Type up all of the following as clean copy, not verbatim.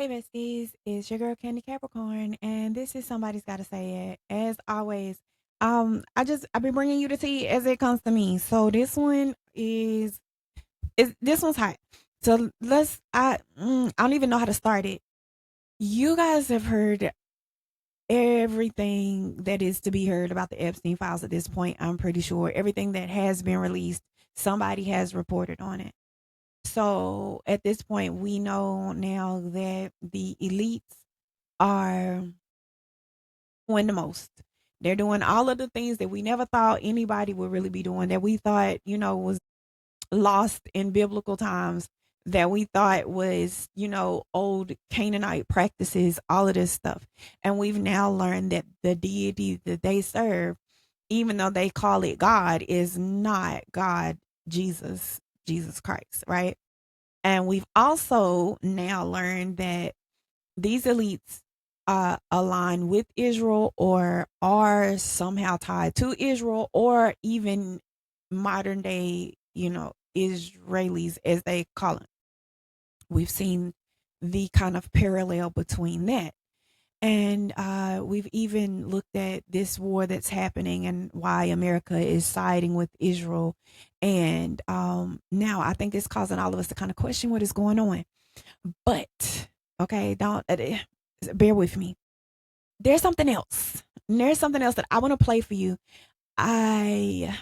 Hey besties, it's your girl Candy Capricorn, and this is Somebody's Gotta Say It. As always, I've been bringing you the tea as it comes to me. So this one's hot. So I don't even know how to start it. You guys have heard everything that is to be heard about the Epstein files at this point. I'm pretty sure everything that has been released, somebody has reported on it. So at this point, we know now that the elites are doing the most. They're doing all of the things that we never thought anybody would really be doing, that we thought, was lost in biblical times, that we thought was, old Canaanite practices, all of this stuff. And we've now learned that the deity that they serve, even though they call it God, is not God, Jesus Christ, right? And we've also now learned that these elites align with Israel or are somehow tied to Israel or even modern day, Israelis, as they call it. We've seen the kind of parallel between that. And we've even looked at this war that's happening and why America is siding with Israel. And now I think it's causing all of us to kind of question what is going on. But, okay, don't bear with me. There's something else. There's something else that I want to play for you. I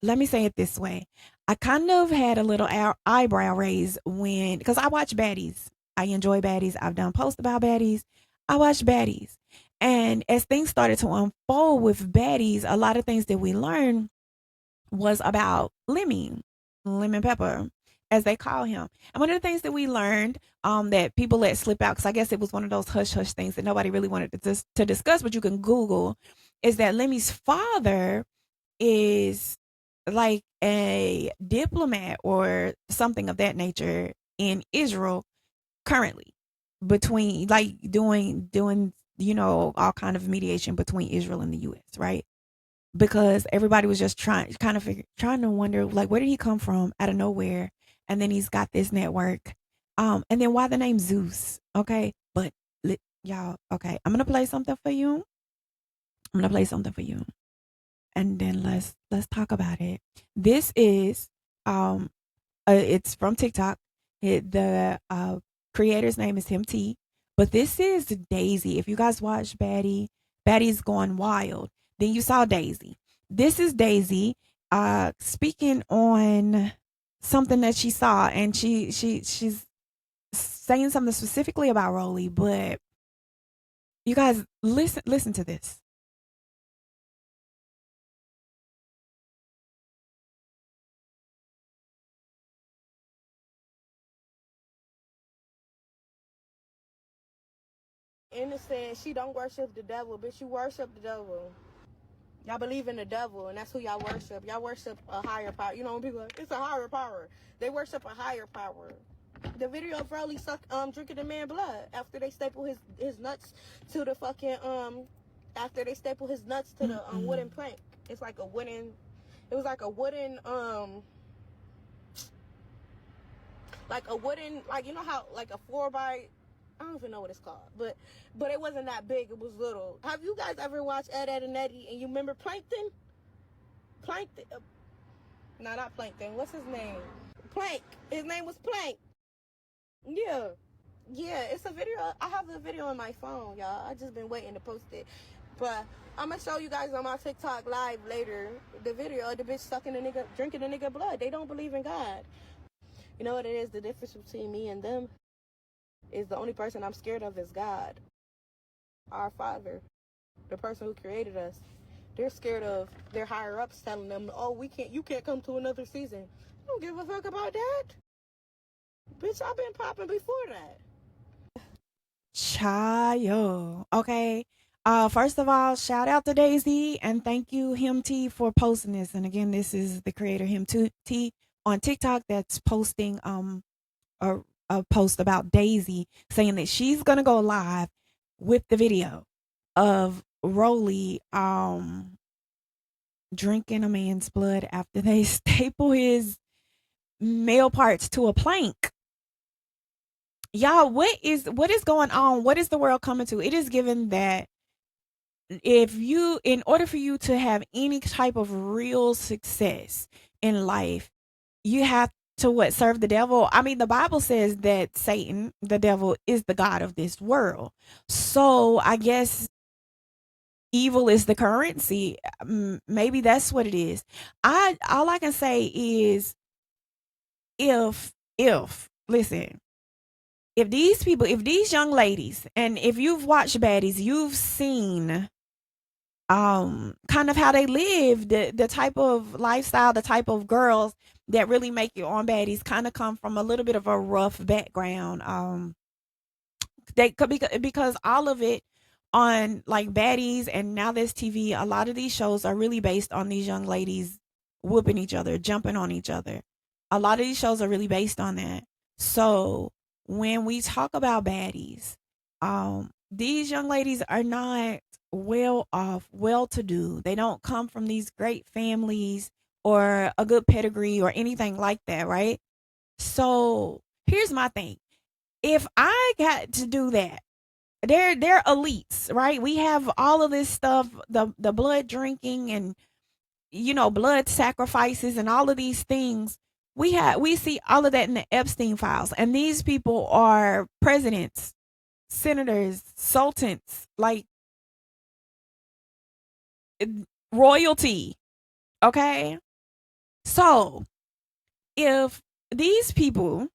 Let me say it this way. I kind of had a little eyebrow raise when, because I watch baddies. I enjoy baddies. I've done posts about baddies. I watch baddies. And as things started to unfold with baddies, a lot of things that we learned was about Lemon Pepper, as they call him. And one of the things that we learned, that people let slip out, because I guess it was one of those hush hush things that nobody really wanted to discuss, but you can Google, is that Lemmy's father is like a diplomat or something of that nature in Israel currently, between like doing all kind of mediation between Israel and the US, right? Because everybody was just trying to wonder, like, where did he come from out of nowhere, and then he's got this network, and then why the name Zeus? Okay, but y'all, okay, I'm gonna play something for you, and then let's talk about it. This is it's from TikTok. The creator's name is Him T, but this is Daisy. If you guys watch Baddie's Gone Wild, then you saw Daisy. This is Daisy speaking on something that she saw, and she's saying something specifically about Rolly, but you guys listen to this. Innocent. She don't worship the devil, bitch. You worship the devil. Y'all believe in the devil, and that's who y'all worship. Y'all worship a higher power. You know when people are like, it's a higher power. They worship a higher power. The video of Rolly drinking the man blood after they staple his nuts to the fucking after they staple his nuts to the wooden plank. It's like a wooden. It was like a wooden, like, you know how like a 4 by, I don't even know what it's called, but it wasn't that big. It was little. Have you guys ever watched Ed and Eddie and you remember Plankton? Plankton, no, not Plankton. What's his name? Plank. His name was Plank. Yeah, yeah. It's a video. I have the video on my phone, y'all. I just been waiting to post it, but I'm gonna show you guys on my TikTok live later the video of the bitch sucking the nigga, drinking the nigga blood. They don't believe in God. You know what it is? The difference between me and them is the only person I'm scared of is God, our Father, the person who created us. They're scared of their higher ups telling them, "Oh, you can't come to another season." I don't give a fuck about that, bitch. I've been popping before that. Child. Okay. First of all, shout out to Daisy and thank you, Him T, for posting this. And again, this is the creator, T, on TikTok, that's posting a, a post about Daisy, saying that she's gonna go live with the video of Rolly drinking a man's blood after they staple his male parts to a plank. y'all, what is going on? What is the world coming to? It is given that in order for you to have any type of real success in life, you have to what, serve the devil. I mean, the Bible says that Satan, the devil, is the god of this world. So I guess evil is the currency. Maybe that's what it is. I All I can say is, if listen, if these young ladies, and if you've watched Baddies, you've seen kind of how they live, the type of lifestyle, the type of girls that really make it on Baddies kind of come from a little bit of a rough background. They could, because all of it on like Baddies and Now There's TV, a lot of these shows are really based on these young ladies whooping each other, jumping on each other. A lot of these shows are really based on that. So when we talk about Baddies, these young ladies are not well off, well to do. They don't come from these great families or a good pedigree or anything like that, right? So here's my thing. If I got to do that, they're elites, right? We have all of this stuff, the blood drinking and blood sacrifices and all of these things. We see all of that in the Epstein files, and these people are presidents, senators, sultans, like royalty. Okay, so if these people,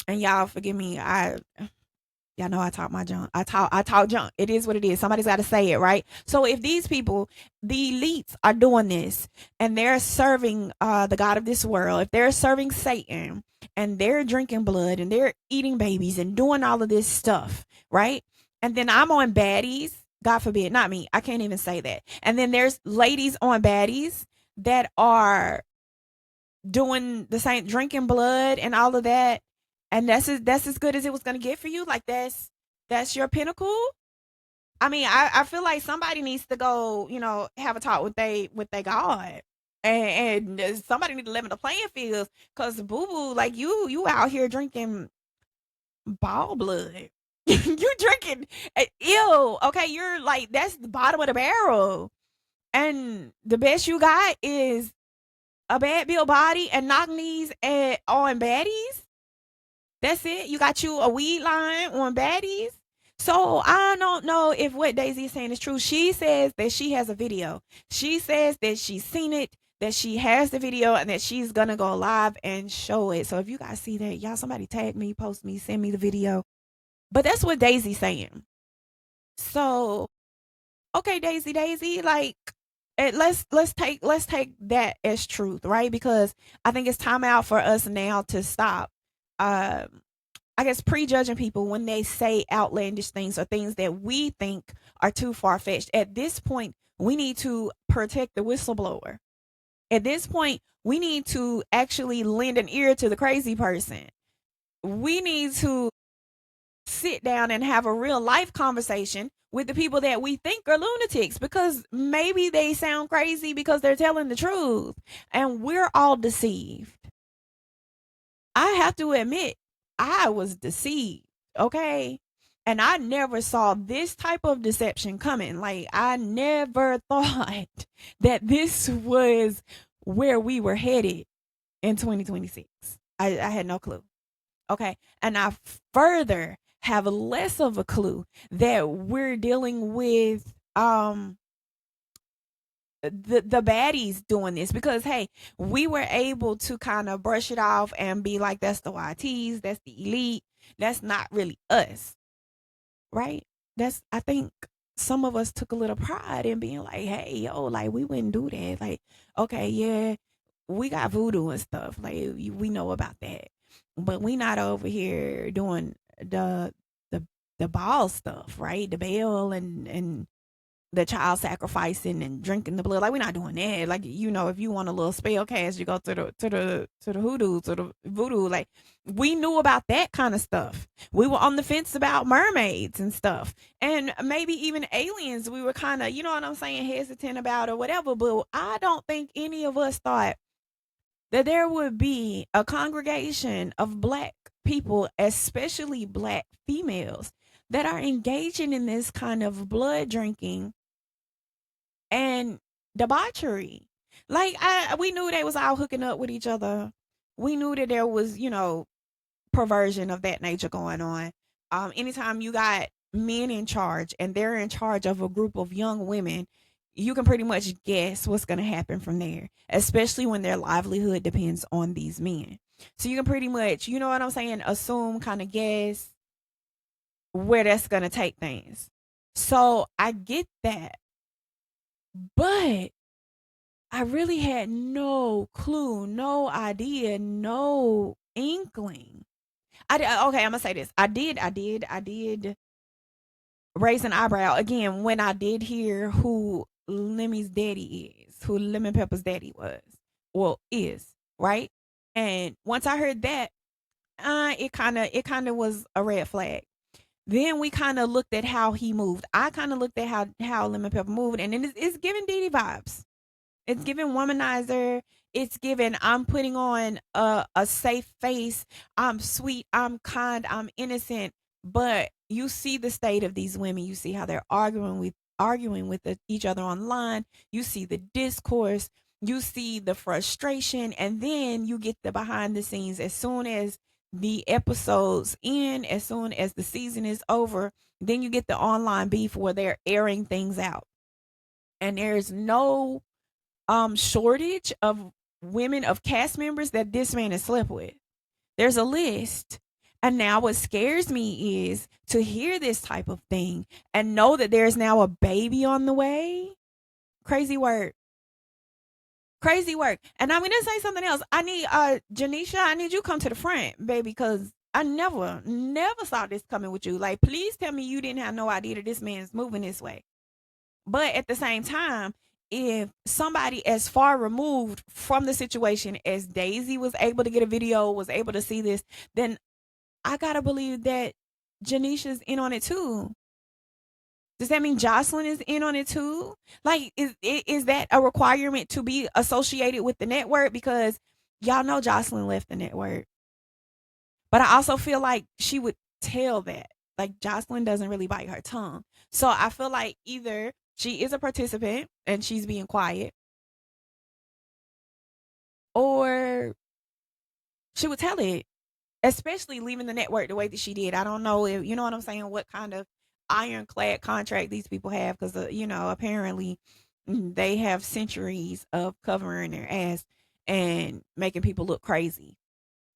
and y'all forgive me, y'all know I talk my junk. I talk junk. It is what it is. Somebody's got to say it, right? So if these people, the elites, are doing this and they're serving the God of this world, if they're serving Satan and they're drinking blood and they're eating babies and doing all of this stuff, right? And then I'm on Baddies, God forbid, not me. I can't even say that. And then there's ladies on Baddies that are doing the same, drinking blood and all of that, and that's as good as it was gonna get for you. Like that's your pinnacle. I mean, I feel like somebody needs to go, have a talk with they God, and somebody need to live in the playing fields, cause boo boo, like you out here drinking ball blood. You drinking ill. Okay, you're like, that's the bottom of the barrel, and the best you got is a bad bill body and knock knees on Baddies. That's it. You got you a weed line on Baddies. So I don't know if what Daisy is saying is true. She says that she has a video. She says that she's seen it, that she has the video, and that she's gonna go live and show it. So if you guys see that, y'all, somebody tag me, post me, send me the video. But that's what Daisy's saying. So okay, Daisy, like, let's take that as truth, right? Because I think it's time out for us now to stop. Um, I guess prejudging people when they say outlandish things or things that we think are too far fetched. At this point, we need to protect the whistleblower. At this point, we need to actually lend an ear to the crazy person. We need to sit down and have a real life conversation with the people that we think are lunatics, because maybe they sound crazy because they're telling the truth and we're all deceived. I have to admit, I was deceived, okay? And I never saw this type of deception coming. Like, I never thought that this was where we were headed in 2026. I had no clue. Okay. And I further have less of a clue that we're dealing with the baddies doing this, because hey, we were able to kind of brush it off and be like, that's the YTs, that's the elite, that's not really us, right? That's, I think some of us took a little pride in being like, hey, yo, like, we wouldn't do that. Like, okay, yeah, we got voodoo and stuff, like, we know about that, but we not over here doing the the ball stuff, right? The bail and the child sacrificing and drinking the blood. Like, we're not doing that. Like, if you want a little spell cast, you go to the hoodoo, to the voodoo. Like, we knew about that kind of stuff. We were on the fence about mermaids and stuff. And maybe even aliens, we were kind of, you know what I'm saying, hesitant about or whatever. But I don't think any of us thought that there would be a congregation of black people, especially black females, that are engaging in this kind of blood drinking and debauchery. Like we knew they was all hooking up with each other. We knew that there was, perversion of that nature going on. Anytime you got men in charge and they're in charge of a group of young women, you can pretty much guess what's going to happen from there, especially when their livelihood depends on these men. So you can pretty much, you know what I'm saying, assume, kind of guess where that's going to take things. So I get that. But I really had no clue, no idea, no inkling. Okay, I'm gonna say this. I did raise an eyebrow again when I did hear who Lemmy's daddy is, who Lemon Pepper's daddy was, well is, right? And once I heard that, it kind of was a red flag. Then we kind of looked at how he moved. I kind of looked at how Lemon Pepper moved, and then it's giving Diddy vibes. It's giving womanizer. It's giving I'm putting on a safe face. I'm sweet. I'm kind. I'm innocent. But you see the state of these women. You see how they're arguing with each other online. You see the discourse. You see the frustration, and then you get the behind the scenes. As soon as the episodes end, as soon as the season is over, then you get the online beef where they're airing things out, and there's no shortage of women of cast members that this man has slept with. There's a list. And now what scares me is to hear this type of thing and know that there's now a baby on the way. Crazy work. Crazy work. And I'm gonna say something else. I need Janisha, I need you come to the front, baby, because I never saw this coming with you. Like, please tell me you didn't have no idea that this man's moving this way. But at the same time, if somebody as far removed from the situation as Daisy was able to get a video, was able to see this, then I gotta believe that Janisha's in on it too. Does that mean Jocelyn is in on it too? Like, is that a requirement to be associated with the network? Because y'all know Jocelyn left the network. But I also feel like she would tell that. Like, Jocelyn doesn't really bite her tongue. So I feel like either she is a participant and she's being quiet, or she would tell it, especially leaving the network the way that she did. I don't know if, you know what I'm saying, what kind of ironclad contract these people have, because, apparently they have centuries of covering their ass and making people look crazy.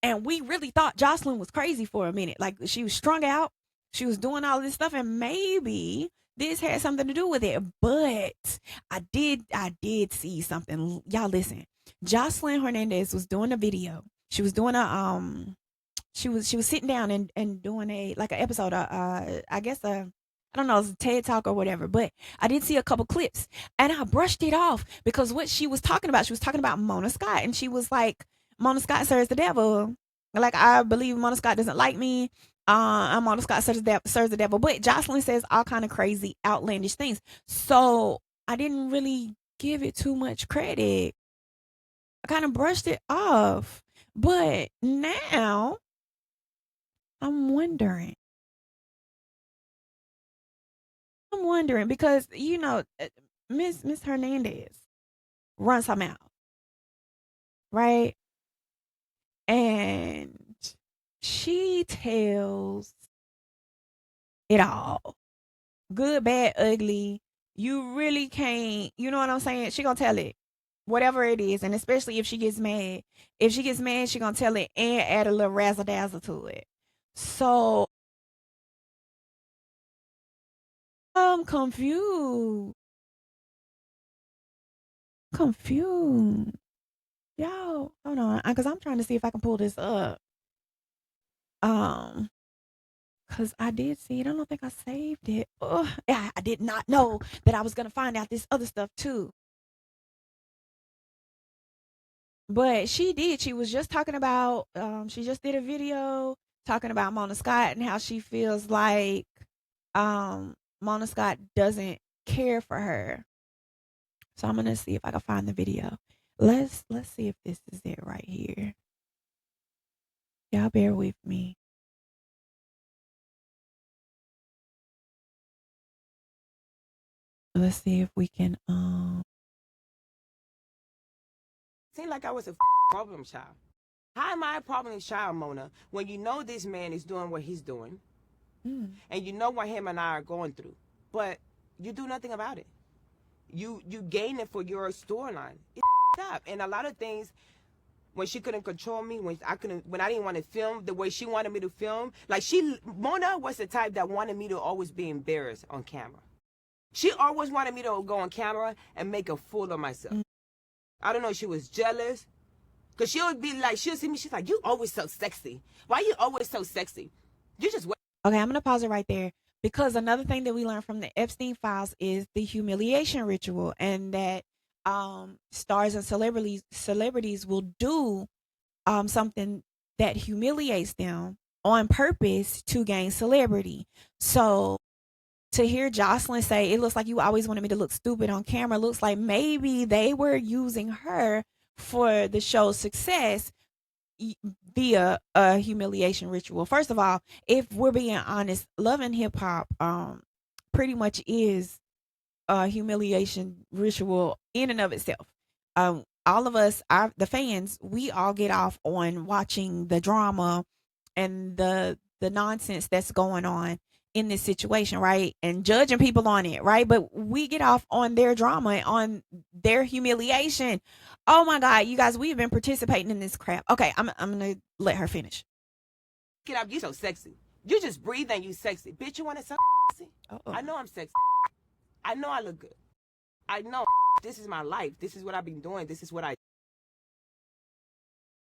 And we really thought Jocelyn was crazy for a minute. Like, she was strung out. She was doing all this stuff, and maybe this had something to do with it. But I did see something. Y'all listen. Jocelyn Hernandez was doing a video. She was doing she was sitting down and doing a like an episode I guess I don't know, it's a TED talk or whatever, but I did see a couple clips and I brushed it off because what she was talking about Mona Scott, and she was like, Mona Scott serves the devil. Like, I believe Mona Scott doesn't like me. Mona Scott serves the devil. But Jocelyn says all kind of crazy, outlandish things. So I didn't really give it too much credit. I kind of brushed it off. But now I'm wondering. I'm wondering because Miss Hernandez runs her mouth, right? And she tells it all. Good, bad, ugly. You really can't, you know what I'm saying? She gonna tell it. Whatever it is. And especially if she gets mad. If she gets mad, she gonna tell it and add a little razzle dazzle to it. So I'm confused. Confused. Y'all, hold on. Because I'm trying to see if I can pull this up. Um, because I did see it. I don't think I saved it. Oh, I did not know that I was gonna find out this other stuff too. But she did. She was just talking about. She just did a video talking about Mona Scott and how she feels like Mona Scott doesn't care for her. So I'm gonna see if I can find the video. Let's see if this is it right here. Y'all bear with me. Let's see if we can Seemed like I was a problem child. How am I a problem child, Mona, when you know this man is doing what he's doing and you know what him and I are going through, but you do nothing about it. You gain it for your storyline. It's up. And a lot of things, when she couldn't control me, when I didn't want to film the way she wanted me to film, like Mona was the type that wanted me to always be embarrassed on camera. She always wanted me to go on camera and make a fool of myself. I don't know if she was jealous. Because she'll be like, she'll see me, she's like, you always so sexy. Why you always so sexy? You just wait. Okay, I'm gonna pause it right there because another thing that we learned from the Epstein files is the humiliation ritual, and that stars and celebrities will do something that humiliates them on purpose to gain celebrity. So to hear Jocelyn say, it looks like you always wanted me to look stupid on camera, looks like maybe they were using her for the show's success via a humiliation ritual. First of all, if we're being honest, Love and Hip Hop pretty much is a humiliation ritual in and of itself. All of us, the fans, we all get off on watching the drama and the nonsense that's going on in this situation, right? And judging people on it, right? But we get off on their drama, on their humiliation. Oh my God, you guys, we've been participating in this crap. Okay, I'm gonna let her finish. Get up, you so sexy. You just breathe and you sexy. Bitch, you want to sexy? Uh-oh. I know I'm sexy. I know I look good. I know this is my life. This is what I've been doing. This is what I.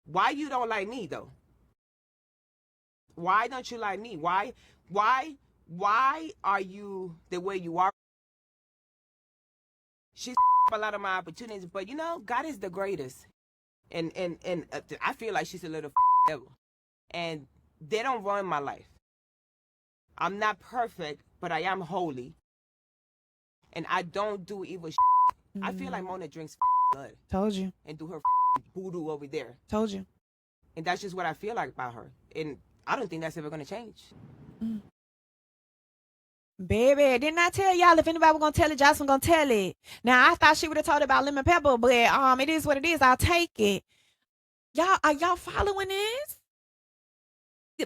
Why you don't like me though? Why don't you like me? Why are you the way you are? She's a lot of my opportunities, but you know, God is the greatest. And I feel like she's a little devil. And they don't run my life. I'm not perfect, but I am holy. And I don't do evil I feel like Mona drinks blood. Told you. And do her voodoo over there. Told you. And that's just what I feel like about her. And I don't think that's ever going to change. Baby, didn't I tell y'all if anybody was gonna tell it, Jocelyn gonna tell it. Now I thought she would have told about lemon pepper, but it is what it is. I'll take it. Y'all, are y'all following this?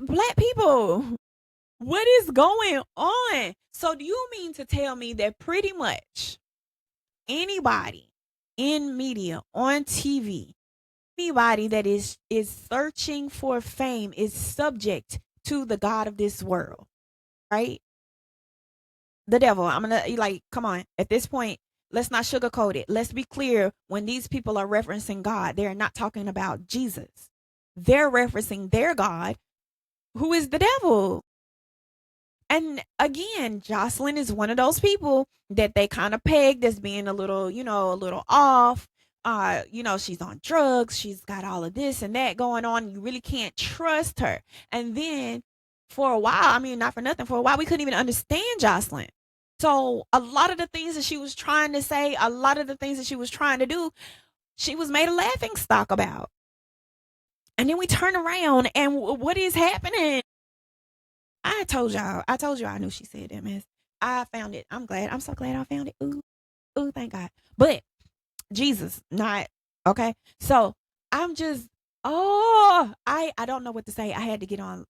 Black people, what is going on? So do you mean to tell me that pretty much anybody in media, on TV, anybody that is searching for fame is subject to the God of this world, right? The devil. I'm gonna like, come on. At this point, let's not sugarcoat it. Let's be clear. When these people are referencing God, they're not talking about Jesus. They're referencing their God, who is the devil. And again, Jocelyn is one of those people that they kind of pegged as being a little, a little off. She's on drugs. She's got all of this and that going on. You really can't trust her. And then for a while, I mean, not for nothing, for a while, we couldn't even understand Jocelyn. So a lot of the things that she was trying to say, a lot of the things that she was trying to do, she was made a laughing stock about. And then we turn around and what is happening? I told you I knew she said that mess. I found it. I'm so glad I found it. Ooh, thank God. But Jesus, not okay. So I'm just I don't know what to say. I had to get on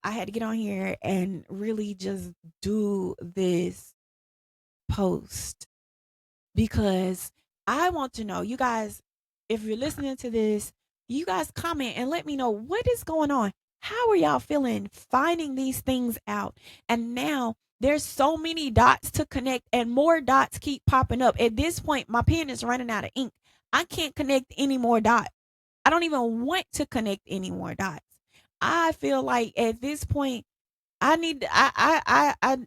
here and really just do this post because I want to know, you guys, if you're listening to this, you guys comment and let me know what is going on. How are y'all feeling finding these things out? And now there's so many dots to connect and more dots keep popping up. At this point, my pen is running out of ink. I can't connect any more dots. I don't even want to connect any more dots. I feel like at this point, I need I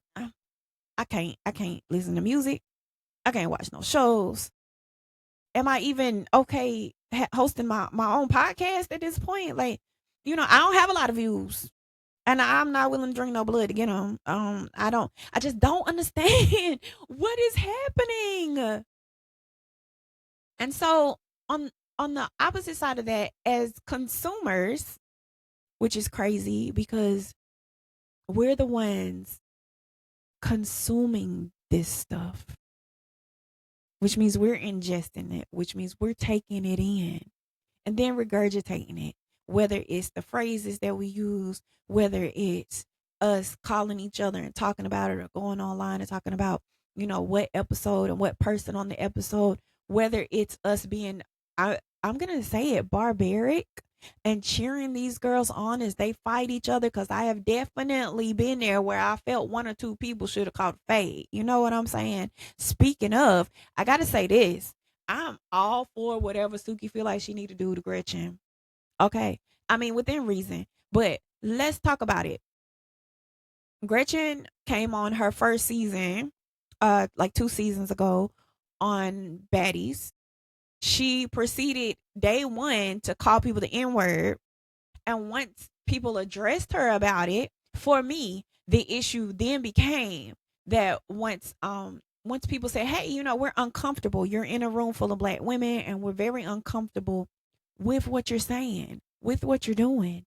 can't listen to music. I can't watch no shows. Am I even okay hosting my own podcast at this point? Like, I don't have a lot of views, and I'm not willing to drink no blood to get them. I just don't understand what is happening. And so on the opposite side of that, as consumers, which is crazy because we're the ones consuming this stuff. which means we're ingesting it, which means we're taking it in and then regurgitating it, whether it's the phrases that we use, whether it's us calling each other and talking about it or going online and talking about, what episode and what person on the episode, whether it's us being, I'm going to say it, barbaric and cheering these girls on as they fight each other. Cause I have definitely been there where I felt one or two people should have caught fade. You know what I'm saying? Speaking of, I got to say this. I'm all for whatever Suki feel like she need to do to Gretchen. Okay. I mean, within reason, but let's talk about it. Gretchen came on her first season, like 2 seasons ago on Baddies. She proceeded day one to call people the N word. And once people addressed her about it, for me, the issue then became that once people say, hey, we're uncomfortable. You're in a room full of black women and we're very uncomfortable with what you're saying, with what you're doing.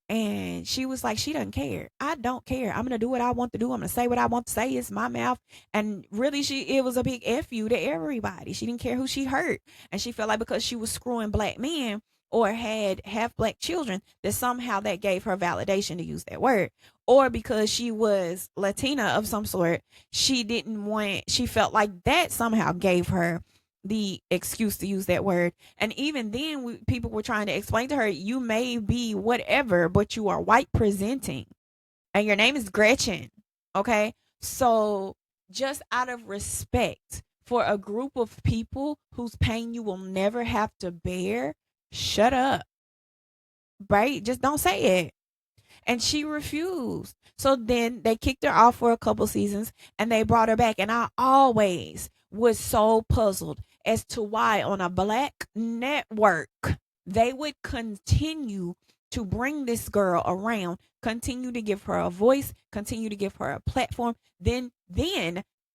And she was like, she doesn't care. I don't care. I'm gonna do what I want to do. I'm gonna say what I want to say. It's my mouth. And really, it was a big F you to everybody. She didn't care who she hurt. And she felt like because she was screwing black men or had half black children, that somehow that gave her validation to use that word. Or because she was Latina of some sort, she felt like that somehow gave her the excuse to use that word. And even then, people were trying to explain to her, you may be whatever, but you are white presenting and your name is Gretchen. Okay. So just out of respect for a group of people whose pain you will never have to bear, shut up. Right? Just don't say it. And she refused. So then they kicked her off for a couple seasons and they brought her back. And I always was so puzzled as to why on a black network they would continue to bring this girl around, continue to give her a voice, continue to give her a platform, then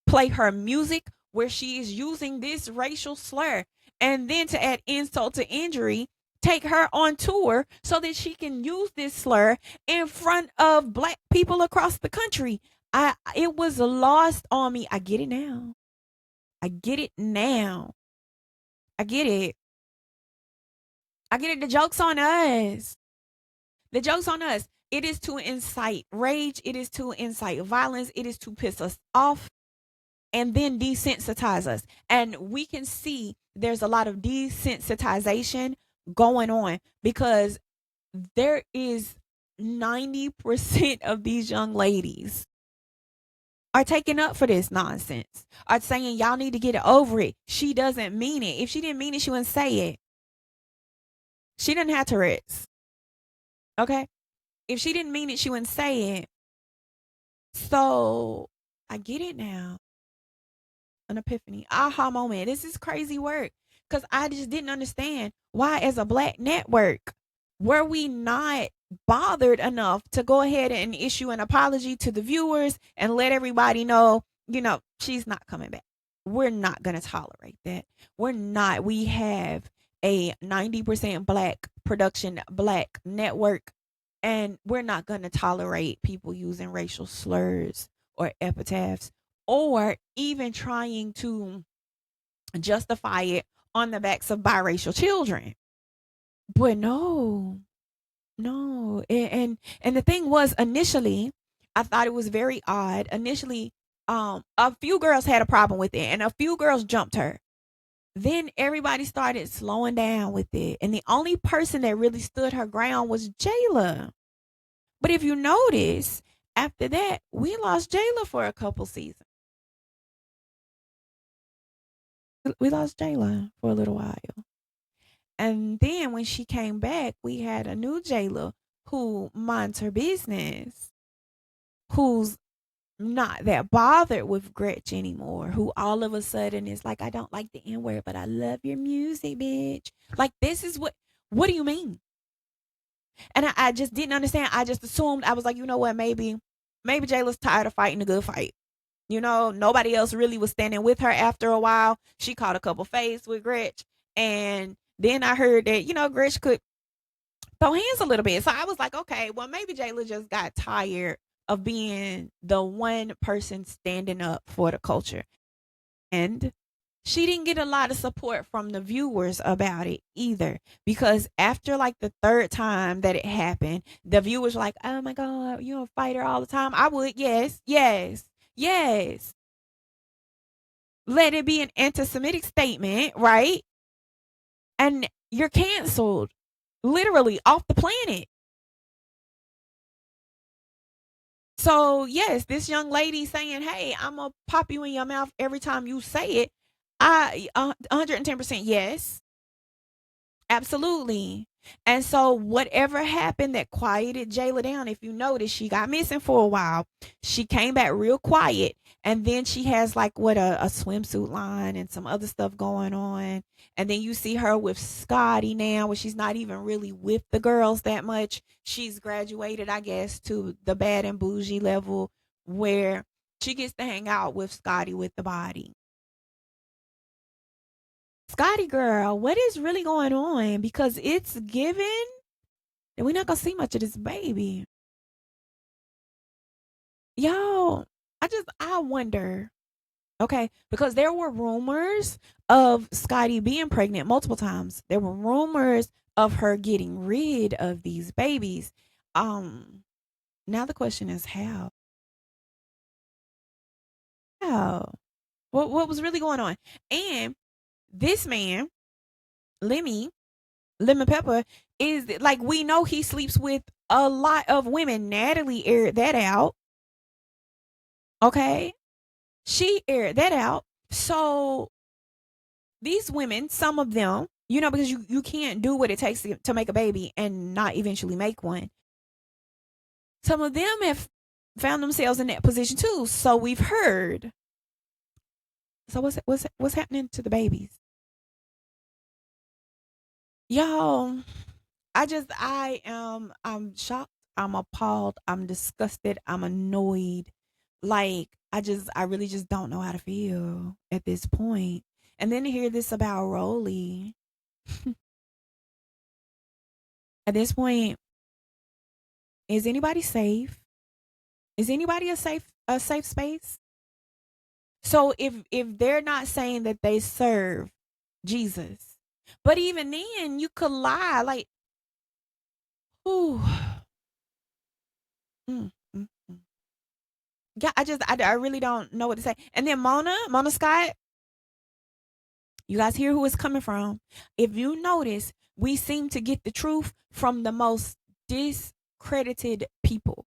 play her music where she is using this racial slur. And then to add insult to injury, take her on tour so that she can use this slur in front of black people across the country. It was lost on me. I get it now. I get it now. I get it. I get it. The joke's on us. The joke's on us. It is to incite rage. It is to incite violence. It is to piss us off and then desensitize us. And we can see there's a lot of desensitization going on because there is 90% of these young ladies are taking up for this nonsense, are saying y'all need to get it over it. She doesn't mean it. If she didn't mean it, she wouldn't say it. She didn't have Tourette's. Okay? If she didn't mean it, she wouldn't say it. So I get it now. An epiphany. Aha moment. This is crazy work. Because I just didn't understand why, as a black network, were we not bothered enough to go ahead and issue an apology to the viewers and let everybody know, she's not coming back. We're not going to tolerate that. We're not. We have a 90% black production, black network, and we're not going to tolerate people using racial slurs or epithets or even trying to justify it on the backs of biracial children. But no. And the thing was, initially, I thought it was very odd. Initially, a few girls had a problem with it and a few girls jumped her. Then everybody started slowing down with it. And the only person that really stood her ground was Jayla. But if you notice, after that, we lost Jayla for a couple seasons. We lost Jayla for a little while. And then when she came back, we had a new Jayla who minds her business, who's not that bothered with Gretchen anymore, who all of a sudden is like, I don't like the N word, but I love your music, bitch. Like, this is what do you mean? And I just didn't understand. I just assumed, I was like, you know what, maybe Jayla's tired of fighting a good fight. Nobody else really was standing with her after a while. She caught a couple fades with Gretch. And then I heard that, Gretch could throw hands a little bit. So I was like, okay, well, maybe Jayla just got tired of being the one person standing up for the culture. And she didn't get a lot of support from the viewers about it either, because after like the third time that it happened, the viewers were like, "Oh my god, you a fighter all the time." I would, yes, yes, yes. Let it be an anti-Semitic statement, right? And you're canceled, literally off the planet. So yes, this young lady saying, "Hey, I'm gonna pop you in your mouth every time you say it." 110% yes. Absolutely. And so whatever happened that quieted Jayla down, if you notice, she got missing for a while. She came back real quiet. And then she has like what a swimsuit line and some other stuff going on. And then you see her with Scotty now, where she's not even really with the girls that much. She's graduated, I guess, to the bad and bougie level where she gets to hang out with Scotty with the body. Scotty girl, what is really going on? Because it's given that we're not gonna see much of this baby. Y'all, I wonder. Okay, because there were rumors of Scotty being pregnant multiple times. There were rumors of her getting rid of these babies. Um, Now the question is how? How? What was really going on? And this man, Lemmy, Lemon Pepper, is like, we know he sleeps with a lot of women. Natalie aired that out. Okay. She aired that out. So these women, some of them, because you can't do what it takes to make a baby and not eventually make one. Some of them have found themselves in that position too. So we've heard. So what's happening to the babies? Y'all, I'm shocked, I'm appalled, I'm disgusted, I'm annoyed. Like, I really just don't know how to feel at this point. And then to hear this about Rolly. At this point, is anybody safe? Is anybody a safe space? So if they're not saying that they serve Jesus, but even then you could lie, like, ooh. Mm, mm, mm. Yeah, I really don't know what to say. And then Mona Scott, you guys hear who it's coming from. If you notice, we seem to get the truth from the most discredited people.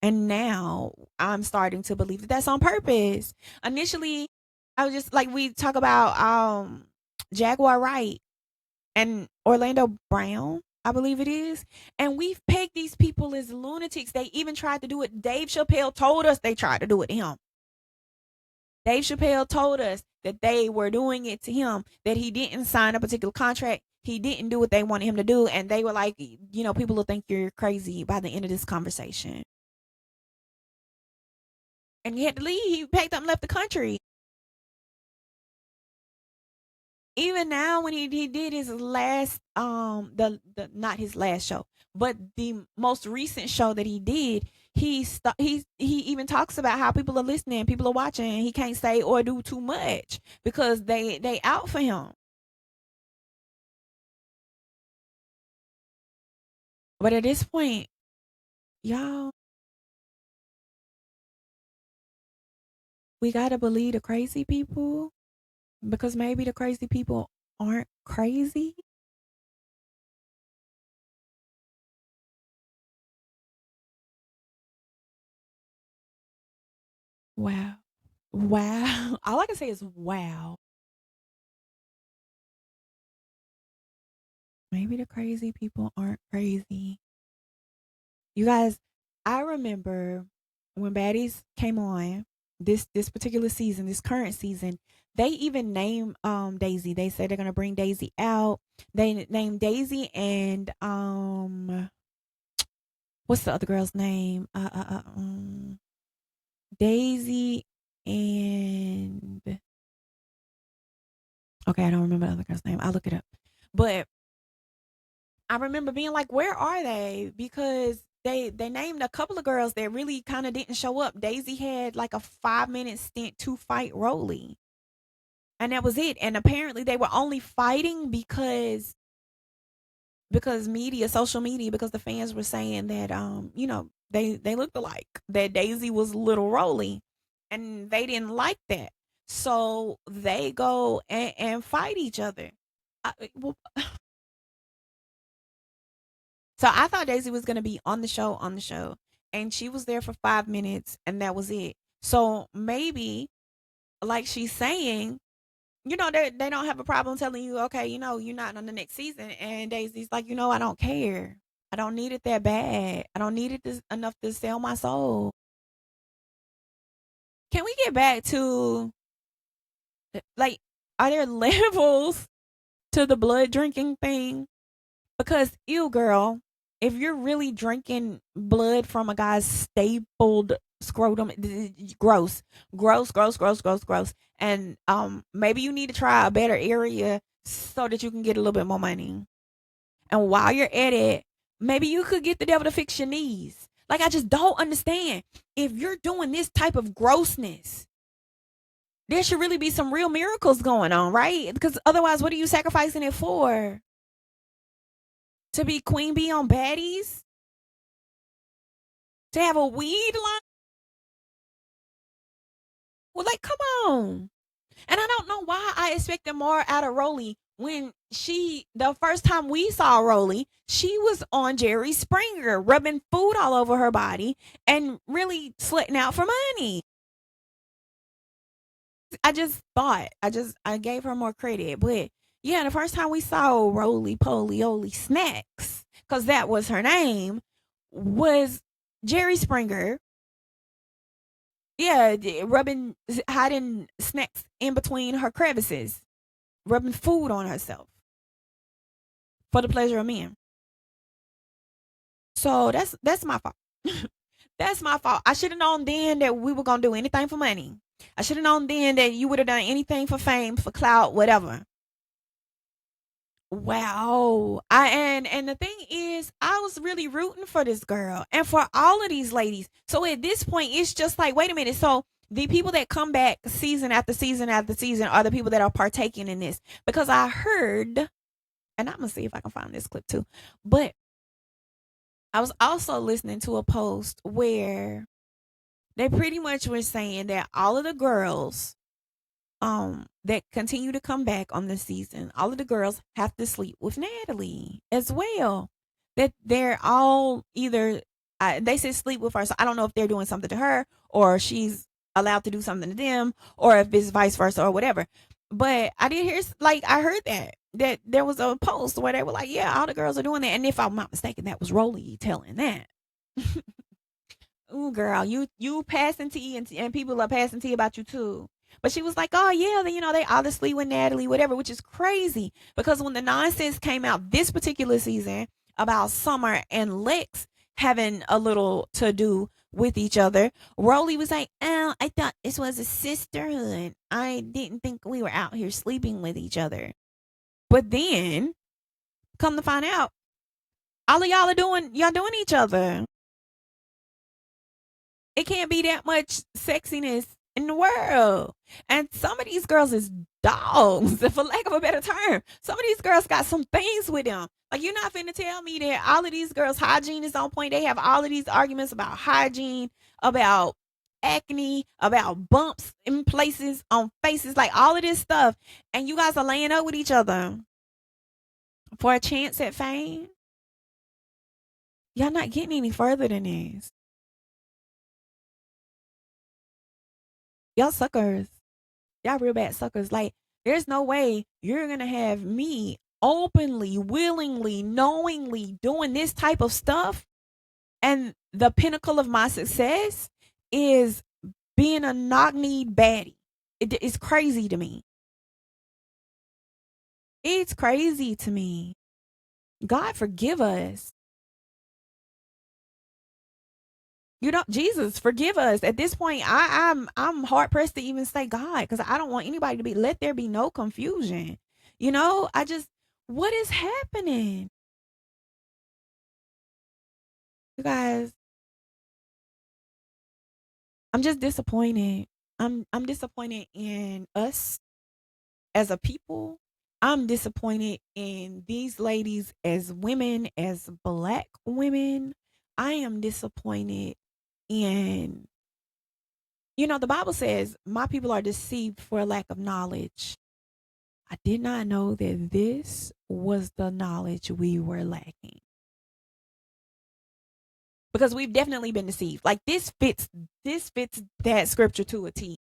And now I'm starting to believe that that's on purpose. Initially, I was just like, we talk about Jaguar Wright and Orlando Brown, I believe it is. And we've pegged these people as lunatics. They even tried to do it. Dave Chappelle told us they tried to do it to him. Dave Chappelle told us that they were doing it to him, that he didn't sign a particular contract. He didn't do what they wanted him to do. And they were like, people will think you're crazy by the end of this conversation. And he had to leave. He packed up and left the country. Even now, when he did his last the not his last show, but the most recent show that he did, he even talks about how people are listening, people are watching, and he can't say or do too much because they out for him. But at this point, y'all, we gotta believe the crazy people because maybe the crazy people aren't crazy. Wow. Wow. All I can say is wow. Maybe the crazy people aren't crazy. You guys, I remember when Baddies came on this particular season, this current season, they even named Daisy. They said they're gonna bring Daisy out. They named Daisy and what's the other girl's name? Daisy and okay, I don't remember the other girl's name. I'll look it up. But I remember being like, where are they? Because they named a couple of girls that really kind of didn't show up. Daisy had like a 5 minute stint to fight Rolly, and that was it. And apparently they were only fighting because media, social media, because the fans were saying that they looked alike. That Daisy was little Rolly, and they didn't like that. So they go and fight each other. Well, so I thought Daisy was gonna be on the show, and she was there for 5 minutes, and that was it. So maybe, like she's saying, they don't have a problem telling you, okay, you're not on the next season. And Daisy's like, I don't care. I don't need it that bad. I don't need it enough to sell my soul. Can we get back to, like, are there levels to the blood drinking thing? Because, ew, girl, if you're really drinking blood from a guy's stapled scrotum, gross, gross, gross, gross, gross, gross. And maybe you need to try a better area so that you can get a little bit more money. And while you're at it, maybe you could get the devil to fix your knees. Like, I just don't understand. If you're doing this type of grossness, there should really be some real miracles going on, right? Because otherwise, what are you sacrificing it for? To be queen bee on baddies? To have a weed line? Well, like, come on. And I don't know why I expected more out of Rolly when the first time we saw Rolly, she was on Jerry Springer, rubbing food all over her body and really slitting out for money. I gave her more credit. But yeah, the first time we saw Roly Poly Oly Snacks, because that was her name, was Jerry Springer. Yeah, hiding snacks in between her crevices, rubbing food on herself for the pleasure of men. So that's my fault. That's my fault. I should have known then that we were gonna do anything for money. I should have known then that you would have done anything for fame, for clout, whatever. Wow. And the thing is, I was really rooting for this girl and for all of these ladies. So at this point, it's just like, wait a minute. So the people that come back season after season after season are the people that are partaking in this. Because I heard, and I'm gonna see if I can find this clip too. But I was also listening to a post where they pretty much were saying that all of the girls that continue to come back on the season, all of the girls have to sleep with Natalie as well. That they're all either they said sleep with her, so I don't know if they're doing something to her or she's allowed to do something to them, or if it's vice versa or whatever. But I did hear, like, I heard that there was a post where they were like, yeah, all the girls are doing that, and if I'm not mistaken, that was Rolly telling that. Ooh, girl, you passing tea, and people are passing tea about you too. But she was like, oh yeah, they obviously with Natalie, whatever, which is crazy because when the nonsense came out this particular season about Summer and Lex having a little to do with each other, Rolly was like, oh, I thought this was a sisterhood. I didn't think we were out here sleeping with each other. But then, come to find out, all of y'all doing each other. It can't be that much sexiness in the world. And some of these girls is dogs, for lack of a better term. Some of these girls got some things with them. Like, you're not finna tell me that all of these girls' hygiene is on point. They have all of these arguments about hygiene, about acne, about bumps in places on faces, like all of this stuff. And you guys are laying up with each other for a chance at fame. Y'all not getting any further than this. Y'all suckers. Y'all real bad suckers. Like, there's no way you're gonna have me openly, willingly, knowingly doing this type of stuff, and the pinnacle of my success is being a knock-kneed baddie. It's crazy to me. It's crazy to me. God forgive us. Jesus, forgive us. At this point, I'm hard pressed to even say God, because I don't want anybody to let there be no confusion. What is happening? You guys, I'm just disappointed. I'm disappointed in us as a people. I'm disappointed in these ladies as women, as black women. I am disappointed in, the Bible says, my people are deceived for a lack of knowledge. I did not know that this was the knowledge we were lacking. Because we've definitely been deceived. Like this fits that scripture to a T.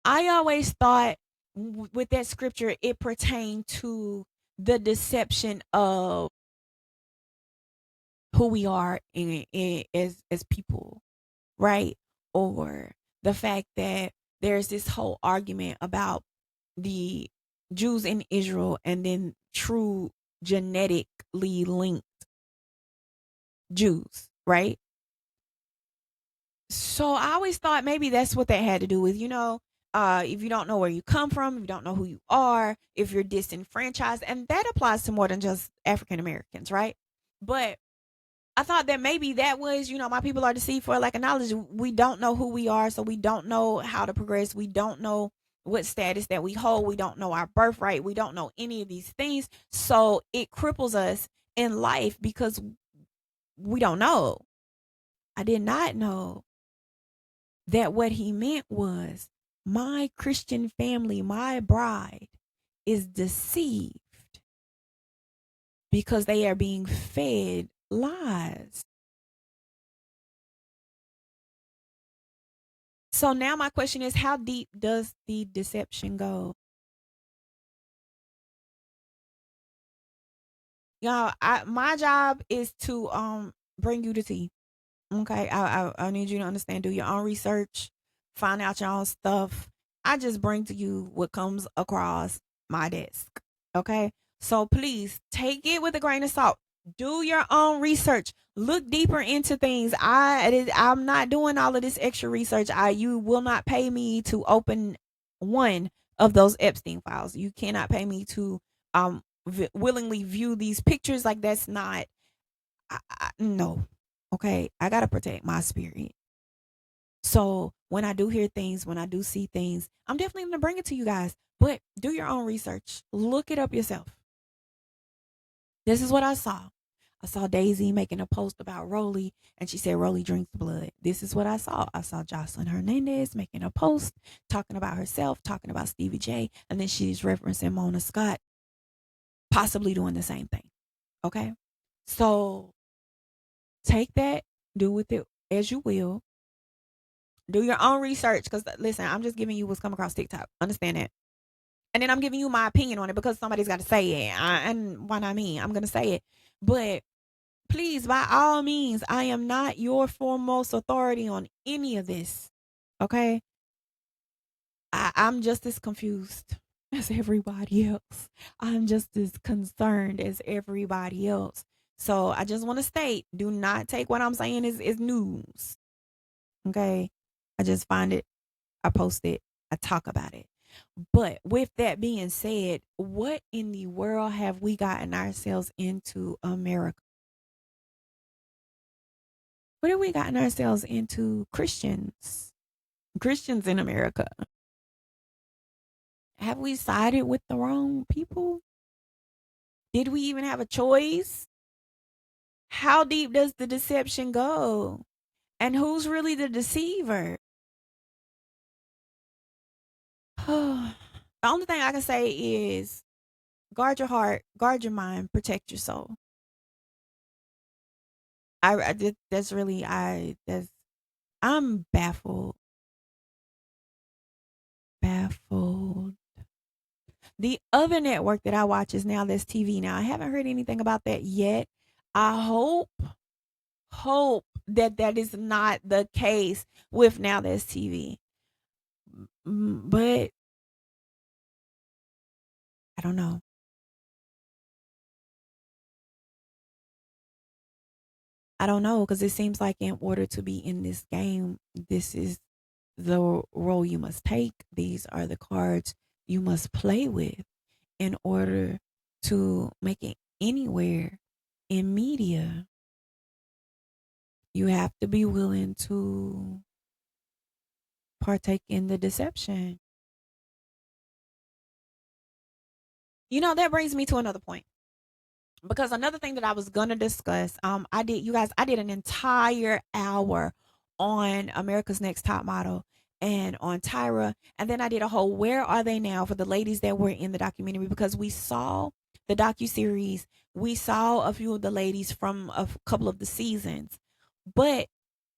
I always thought with that scripture it pertained to the deception of who we are as people, right? Or the fact that there's this whole argument about the Jews in Israel and then true genetically linked Jews, right? So I always thought maybe that's what that had to do with, if you don't know where you come from, if you don't know who you are, if you're disenfranchised, and that applies to more than just African Americans, right? But I thought that maybe that was, my people are deceived for lack of knowledge. We don't know who we are, so we don't know how to progress. We don't know what status that we hold. We don't know our birthright. We don't know any of these things. So it cripples us in life because we don't know. I did not know that what he meant was my Christian family, my bride, is deceived because they are being fed lies. So now my question is, how deep does the deception go? My job is to bring you the tea. Okay, I need you to understand. Do your own research, find out your own stuff. I just bring to you what comes across my desk. Okay, so please take it with a grain of salt. Do your own research. Look deeper into things. I'm not doing all of this extra research. You will not pay me to open one of those Epstein files. You cannot pay me to willingly view these pictures. Like that's not. No. Okay, I gotta protect my spirit. So when I do hear things, when I do see things, I'm definitely gonna bring it to you guys. But do your own research. Look it up yourself. This is what I saw. I saw Daisy making a post about Rolly, and she said Rolly drinks blood. This is what I saw. I saw Jocelyn Hernandez making a post talking about herself, talking about Stevie J, and then she's referencing Mona Scott, possibly doing the same thing. Okay, so take that, do with it as you will. Do your own research because listen, I'm just giving you what's come across TikTok. Understand that. And then I'm giving you my opinion on it because somebody's got to say it. And why not me? I'm going to say it. But please, by all means, I am not your foremost authority on any of this. Okay? I'm just as confused as everybody else. I'm just as concerned as everybody else. So I just want to state, do not take what I'm saying as news. Okay? I just find it, I post it, I talk about it. But with that being said, what in the world have we gotten ourselves into, America? What have we gotten ourselves into, Christians? Christians in America. Have we sided with the wrong people? Did we even have a choice? How deep does the deception go? And who's really the deceiver? The only thing I can say is guard your heart, guard your mind, protect your soul. I did that's really I that's I'm baffled. Baffled. The other network that I watch is Now That's TV. Now I haven't heard anything about that yet. I hope that that is not the case with Now That's TV. But I don't know. I don't know because it seems like in order to be in this game, this is the role you must take. These are the cards you must play with in order to make it anywhere in media. You have to be willing to partake in the deception. That brings me to another point. Because another thing that I was gonna discuss, I did an entire hour on America's Next Top Model and on Tyra, and then I did a whole "Where Are They Now" for the ladies that were in the documentary, because we saw the docu series, we saw a few of the ladies from a couple of the seasons, but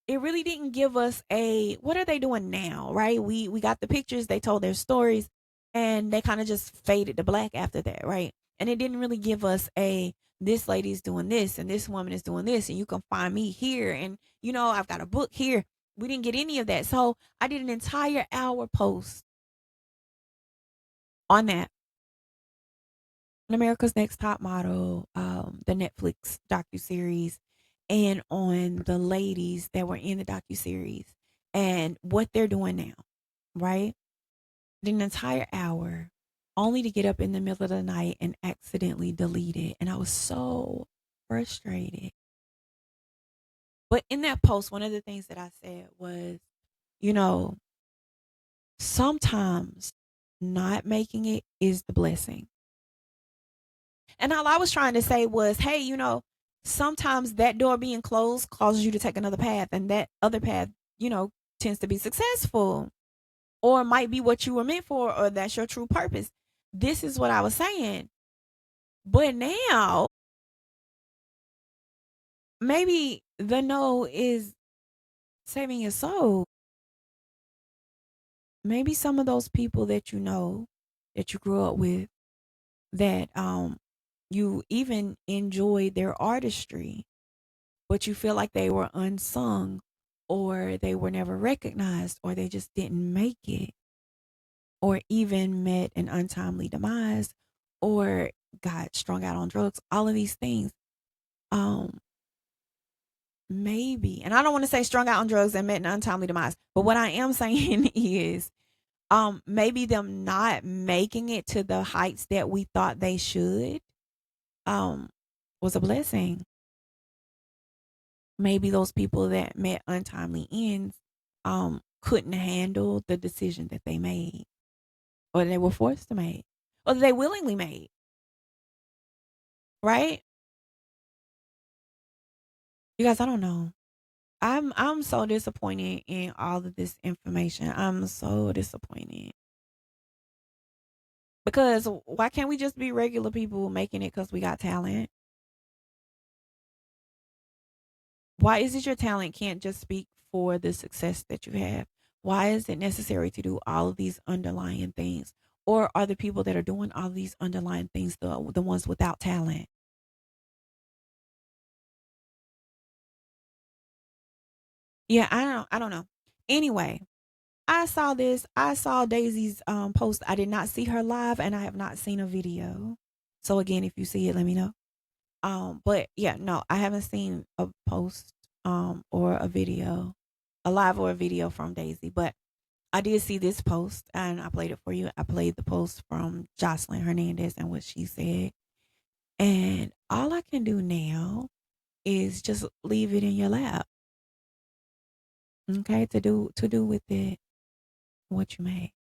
it really didn't give us a what are they doing now, right? We got the pictures, they told their stories, and they kind of just faded to black after that, right? And it didn't really give us a this lady's doing this and this woman is doing this and you can find me here and I've got a book here. We didn't get any of that. So I did an entire hour post on that. On America's Next Top Model, the Netflix docu-series, and on the ladies that were in the docu-series and what they're doing now, right? Did an entire hour only to get up in the middle of the night and accidentally delete it. And I was so frustrated. But in that post, one of the things that I said was, you know, sometimes not making it is the blessing. And all I was trying to say was, hey, sometimes that door being closed causes you to take another path, and that other path, tends to be successful or might be what you were meant for, or that's your true purpose. This is what I was saying. But now, maybe the no is saving your soul. Maybe some of those people that that you grew up with, that you even enjoyed their artistry, but you feel like they were unsung, or they were never recognized, or they just didn't make it, or even met an untimely demise, or got strung out on drugs, all of these things. Um, Maybe, and I don't want to say strung out on drugs and met an untimely demise, but what I am saying is, maybe them not making it to the heights that we thought they should, um, was a blessing. Maybe those people that met untimely ends, couldn't handle the decision that they made, or they were forced to make, or they willingly made, right? You guys, I don't know. I'm so disappointed in all of this information. I'm so disappointed. Because why can't we just be regular people making it because we got talent? Why is it your talent can't just speak for the success that you have? Why is it necessary to do all of these underlying things? Or are the people that are doing all of these underlying things the ones without talent? Yeah, I don't know. Anyway, I saw this. I saw Daisy's post. I did not see her live, and I have not seen a video. So again, if you see it, let me know. But yeah, no, I haven't seen a post or a video, a live or a video from Daisy, but I did see this post and I played it for you. I played the post from Jocelyn Hernandez and what she said. And all I can do now is just leave it in your lap. Okay, to do with it what you may.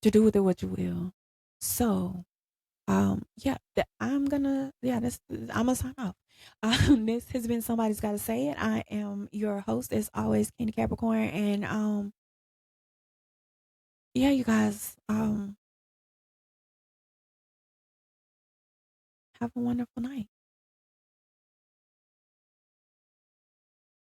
To do with it what you will. So yeah, I'm gonna sign off. This has been Somebody's Gotta Say It. I am your host, as always, Candy Capricorn, and yeah, you guys, have a wonderful night.